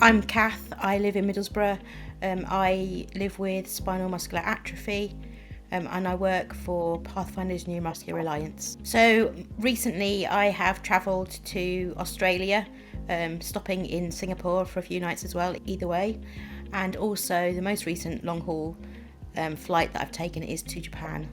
I'm Cath, I live in Middlesbrough. I live with spinal muscular atrophy and I work for Pathfinder's Neuromuscular Alliance. So recently I have travelled to Australia, stopping in Singapore for a few nights as well, either way. And also the most recent long haul flight that I've taken is to Japan.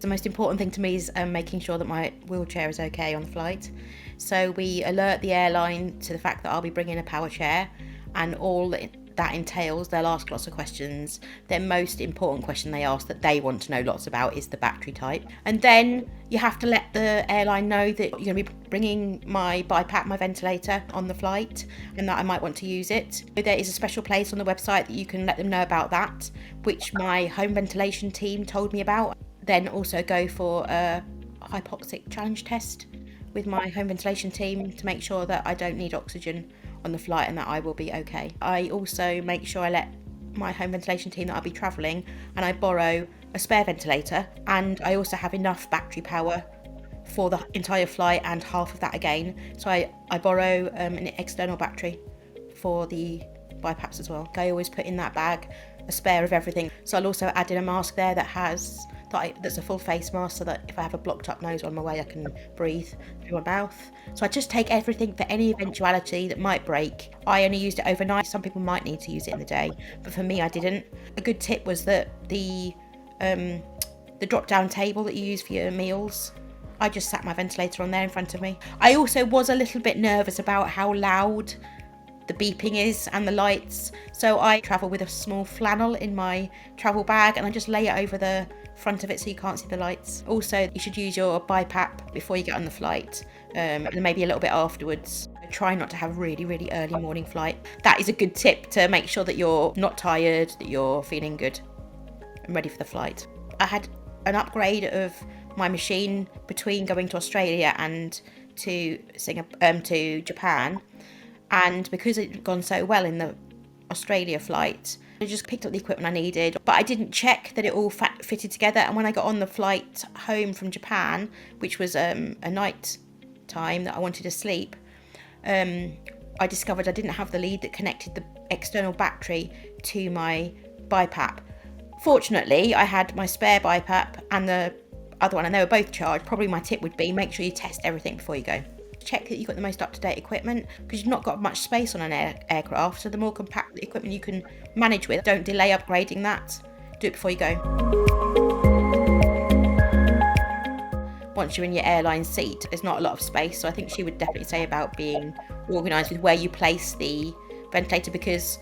The most important thing to me is making sure that my wheelchair is okay on the flight. So we alert the airline to the fact that I'll be bringing a power chair, and all that entails, they'll ask lots of questions. Their most important question they ask that they want to know lots about is the battery type. And then you have to let the airline know that you're going to be bringing my BiPAP, my ventilator, on the flight, and that I might want to use it. There is a special place on the website that you can let them know about that, which my home ventilation team told me about. Then also go for a hypoxic challenge test with my home ventilation team to make sure that I don't need oxygen on the flight and that I will be okay. I also make sure I let my home ventilation team that I'll be travelling, and I borrow a spare ventilator, and I also have enough battery power for the entire flight and half of that again. So I borrow an external battery for the BiPAPs as well. I always put in that bag a spare of everything. So I'll also add in a mask there that's a full face mask, so that if I have a blocked up nose on my way I can breathe through my mouth. So I just take everything for any eventuality that might break. I only used it overnight. Some people might need to use it in the day, but for me I didn't. A good tip was that the drop down table that you use for your meals, I just sat my ventilator on there in front of me. I also was a little bit nervous about how loud the beeping is and the lights, so I travel with a small flannel in my travel bag and I just lay it over the front of it so you can't see the lights. Also, you should use your BiPAP before you get on the flight, and maybe a little bit afterwards. Try not to have a really early morning flight. That is a good tip to make sure that you're not tired, that you're feeling good and ready for the flight. I had an upgrade of my machine between going to Australia and to Japan, and because it had gone so well in the Australia flight, I just picked up the equipment I needed, but I didn't check that it all fitted together. And when I got on the flight home from Japan, which was a night time that I wanted to sleep, I discovered I didn't have the lead that connected the external battery to my BiPAP. Fortunately, I had my spare BiPAP and the other one, and they were both charged. Probably my tip would be make sure you test everything before you go. Check that you've got the most up-to-date equipment, because you've not got much space on an aircraft, so the more compact the equipment you can manage with, don't delay upgrading that. Do it before you go. Once you're in your airline seat, there's not a lot of space, so I think she would definitely say about being organised with where you place the ventilator, because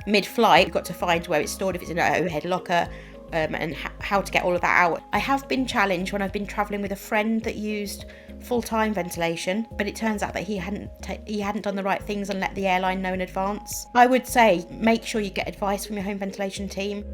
mid-flight you've got to find where it's stored, if it's in an overhead locker, and how to get all of that out. I have been challenged when I've been travelling with a friend that used full-time ventilation, but it turns out that he hadn't done the right things and let the airline know in advance. I would say make sure you get advice from your home ventilation team.